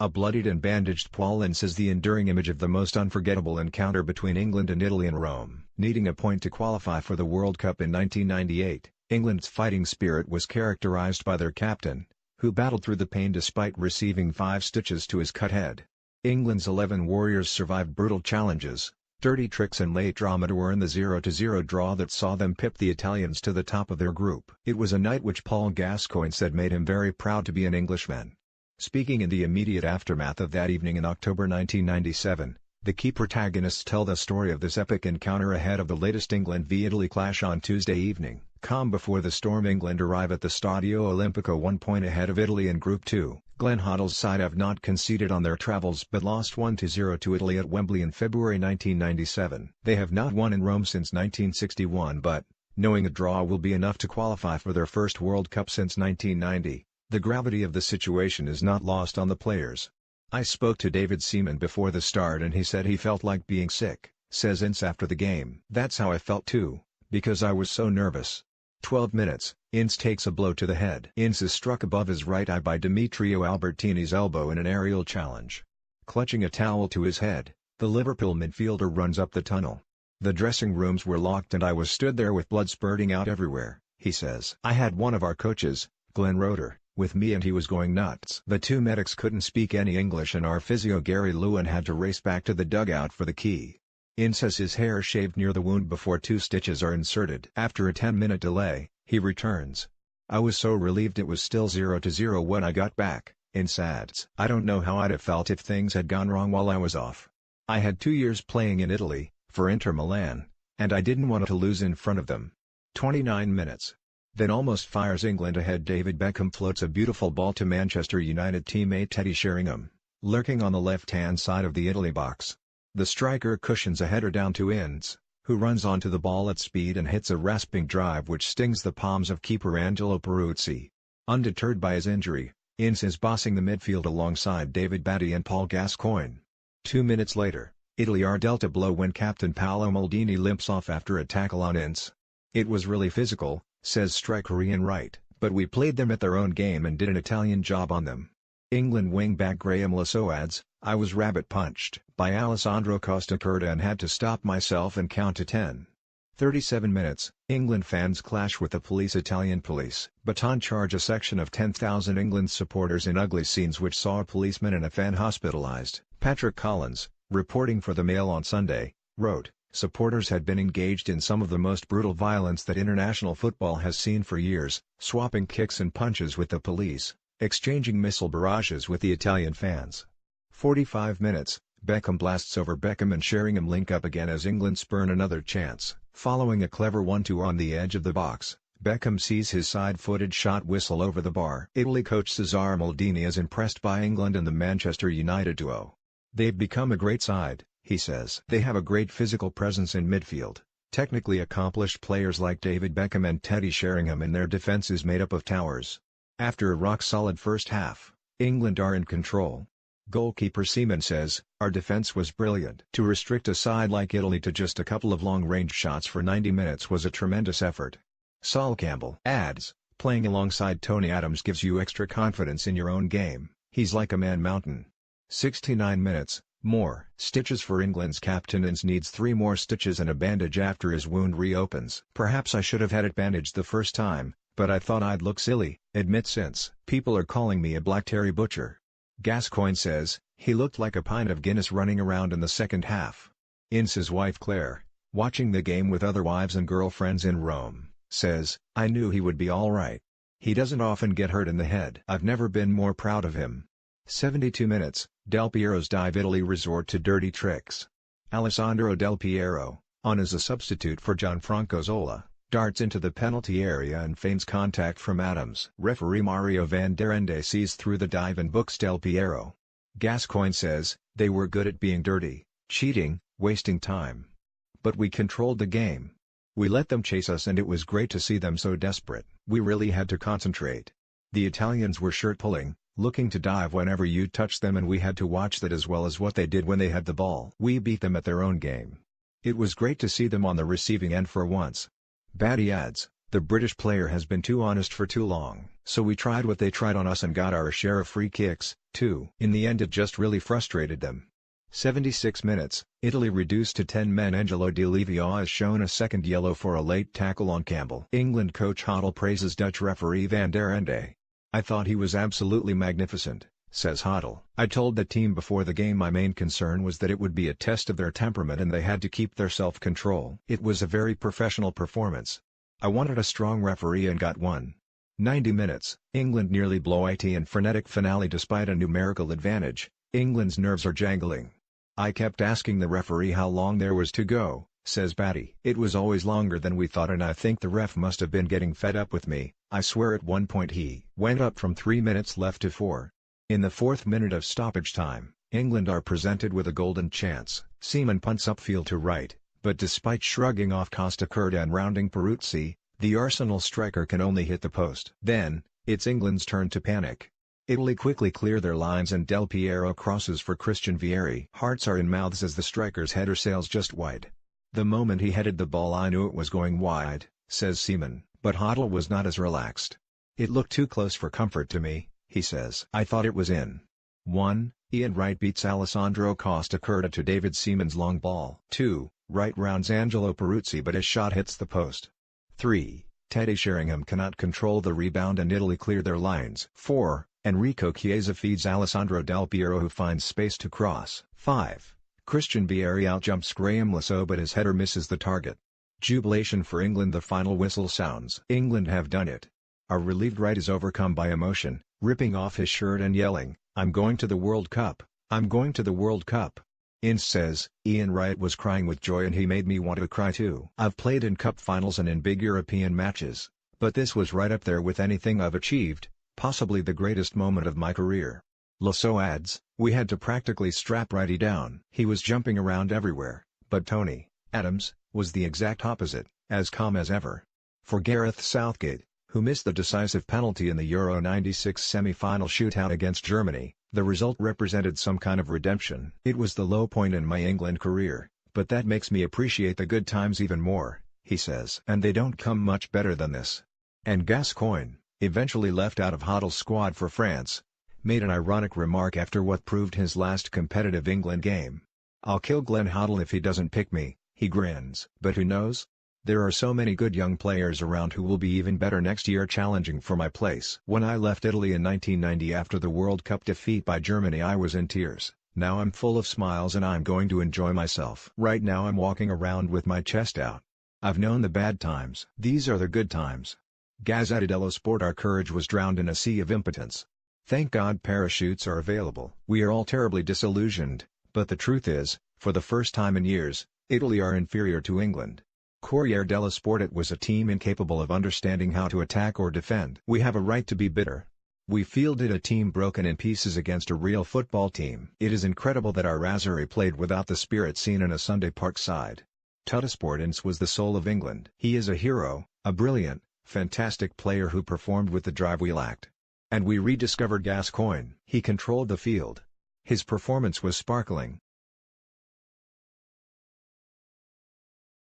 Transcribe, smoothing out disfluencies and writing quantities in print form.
A bloodied and bandaged Paul Ince is the enduring image of the most unforgettable encounter between England and Italy in Rome. Needing a point to qualify for the World Cup in 1998, England's fighting spirit was characterized by their captain, who battled through the pain despite receiving 5 stitches to his cut head. England's 11 warriors survived brutal challenges, dirty tricks and late drama to earn the 0-0 draw that saw them pip the Italians to the top of their group. It was a night which Paul Gascoigne said made him very proud to be an Englishman. Speaking in the immediate aftermath of that evening in October 1997, the key protagonists tell the story of this epic encounter ahead of the latest England v Italy clash on Tuesday evening. Calm before the storm, England arrive at the Stadio Olimpico 1 point ahead of Italy in Group 2. Glenn Hoddle's side have not conceded on their travels but lost 1-0 to Italy at Wembley in February 1997. They have not won in Rome since 1961 but, knowing a draw will be enough to qualify for their first World Cup since 1990, the gravity of the situation is not lost on the players. "I spoke to David Seaman before the start and he said he felt like being sick," says Ince after the game. "That's how I felt too, because I was so nervous." 12 minutes, Ince takes a blow to the head. Ince is struck above his right eye by Demetrio Albertini's elbow in an aerial challenge. Clutching a towel to his head, the Liverpool midfielder runs up the tunnel. "The dressing rooms were locked and I was stood there with blood spurting out everywhere," he says. "I had one of our coaches, Glenn Roeder, with me and he was going nuts. The 2 medics couldn't speak any English and our physio Gary Lewin had to race back to the dugout for the key." Ince has his hair shaved near the wound before 2 stitches are inserted. After a 10-minute delay, he returns. "I was so relieved it was still 0-0 when I got back," Ince adds. "I don't know how I'd have felt if things had gone wrong while I was off. I had 2 years playing in Italy, for Inter Milan, and I didn't want to lose in front of them." 29 minutes. Then almost fires England ahead. David Beckham floats a beautiful ball to Manchester United teammate Teddy Sheringham, lurking on the left-hand side of the Italy box. The striker cushions a header down to Ince, who runs onto the ball at speed and hits a rasping drive which stings the palms of keeper Angelo Peruzzi. Undeterred by his injury, Ince is bossing the midfield alongside David Batty and Paul Gascoigne. 2 minutes later, Italy are dealt a blow when captain Paolo Maldini limps off after a tackle on Ince. "It was really physical," says striker Ian Wright, "but we played them at their own game and did an Italian job on them." England wing-back Graham Lasso adds, "I was rabbit-punched by Alessandro Costacurta and had to stop myself and count to 10. 37 minutes, England fans clash with the police. Italian police baton charge a section of 10,000 England supporters in ugly scenes which saw a policeman and a fan hospitalized. Patrick Collins, reporting for the Mail on Sunday, wrote, "Supporters had been engaged in some of the most brutal violence that international football has seen for years, swapping kicks and punches with the police, exchanging missile barrages with the Italian fans." 45 minutes, Beckham blasts over Beckham and Sheringham link up again as England spurn another chance. Following a clever 1-2 on the edge of the box, Beckham sees his side-footed shot whistle over the bar. Italy coach Cesare Maldini is impressed by England and the Manchester United duo. "They've become a great side," he says. "They have a great physical presence in midfield, technically accomplished players like David Beckham and Teddy Sheringham, and their defense is made up of towers." After a rock-solid first half, England are in control. Goalkeeper Seaman says, "Our defense was brilliant." To restrict a side like Italy to just a couple of long-range shots for 90 minutes was a tremendous effort. Sol Campbell adds, "Playing alongside Tony Adams gives you extra confidence in your own game. He's like a man-mountain." 69 minutes, more stitches for England's captain. Ince needs 3 more stitches and a bandage after his wound reopens. "Perhaps I should have had it bandaged the first time, but I thought I'd look silly," admits Ince. "People are calling me a Black Terry Butcher." Gascoigne says, "He looked like a pint of Guinness running around in the second half." Ince's wife Claire, watching the game with other wives and girlfriends in Rome, says, "I knew he would be all right. He doesn't often get hurt in the head. I've never been more proud of him." 72 minutes, Del Piero's dive. Italy resort to dirty tricks. Alessandro Del Piero, on as a substitute for Gianfranco Zola, darts into the penalty area and feigns contact from Adams. Referee Mario Van der Ende sees through the dive and books Del Piero. Gascoigne says, "They were good at being dirty, cheating, wasting time. But we controlled the game. We let them chase us and it was great to see them so desperate. We really had to concentrate. The Italians were shirt-pulling, looking to dive whenever you touched them, and we had to watch that as well as what they did when they had the ball. We beat them at their own game. It was great to see them on the receiving end for once." Batty adds, The British player has been too honest for too long. So we tried what they tried on us and got our share of free kicks, too. In the end it just really frustrated them. 76 minutes, Italy reduced to 10 men. Angelo Di Livio is shown a second yellow for a late tackle on Campbell. England coach Hoddle praises Dutch referee Van der Ende. "I thought he was absolutely magnificent," says Hoddle. "I told the team before the game my main concern was that it would be a test of their temperament and they had to keep their self-control. It was a very professional performance. I wanted a strong referee and got one." 90 minutes, England nearly blow it and frenetic finale despite a numerical advantage. England's nerves are jangling. "I kept asking the referee how long there was to go," says Batty. "It was always longer than we thought and I think the ref must have been getting fed up with me. I swear at one point he went up from 3 minutes left to 4. In the 4th minute of stoppage time, England are presented with a golden chance. Seaman punts upfield to right, but despite shrugging off Costa Curta and rounding Peruzzi, the Arsenal striker can only hit the post. Then, it's England's turn to panic. Italy quickly clear their lines and Del Piero crosses for Christian Vieri. Hearts are in mouths as the striker's header sails just wide. "The moment he headed the ball I knew it was going wide," says Seaman, but Hoddle was not as relaxed. "It looked too close for comfort to me," he says. "I thought it was in." 1. Ian Wright beats Alessandro Costa Curta to David Seaman's long ball. 2. Wright rounds Angelo Peruzzi but his shot hits the post. 3. Teddy Sheringham cannot control the rebound and Italy clear their lines. 4. Enrico Chiesa feeds Alessandro Del Piero who finds space to cross. 5. Christian Vieri outjumps Graham Lasso but his header misses the target. Jubilation for England. The final whistle sounds. England have done it. A relieved Wright is overcome by emotion, ripping off his shirt and yelling, "I'm going to the World Cup! I'm going to the World Cup!" Ince says, "Ian Wright was crying with joy and he made me want to cry too. I've played in cup finals and in big European matches, but this was right up there with anything I've achieved, possibly the greatest moment of my career." Lasso adds, "We had to practically strap Wrighty down. He was jumping around everywhere, but Tony Adams was the exact opposite, as calm as ever." For Gareth Southgate, who missed the decisive penalty in the Euro '96 semi-final shootout against Germany, the result represented some kind of redemption. "It was the low point in my England career, but that makes me appreciate the good times even more," he says. "And they don't come much better than this." And Gascoigne, eventually left out of Hoddle's squad for France, made an ironic remark after what proved his last competitive England game. "I'll kill Glenn Hoddle if he doesn't pick me," he grins. But who knows? There are so many good young players around who will be even better next year challenging for my place. "When I left Italy in 1990 after the World Cup defeat by Germany I was in tears. Now I'm full of smiles and I'm going to enjoy myself. Right now I'm walking around with my chest out. I've known the bad times. These are the good times." Gazzetta dello Sport. Our courage was drowned in a sea of impotence. Thank God parachutes are available. We are all terribly disillusioned, but the truth is, for the first time in years, Italy are inferior to England. Corriere dello Sport. It was a team incapable of understanding how to attack or defend. We have a right to be bitter. We fielded a team broken in pieces against a real football team. It is incredible that our Razzieri played without the spirit seen in a Sunday Park side. Tuttosport. Ince was the soul of England. He is a hero, a brilliant, fantastic player who performed with the drive we lacked. And we rediscovered Gascoigne. He controlled the field. His performance was sparkling.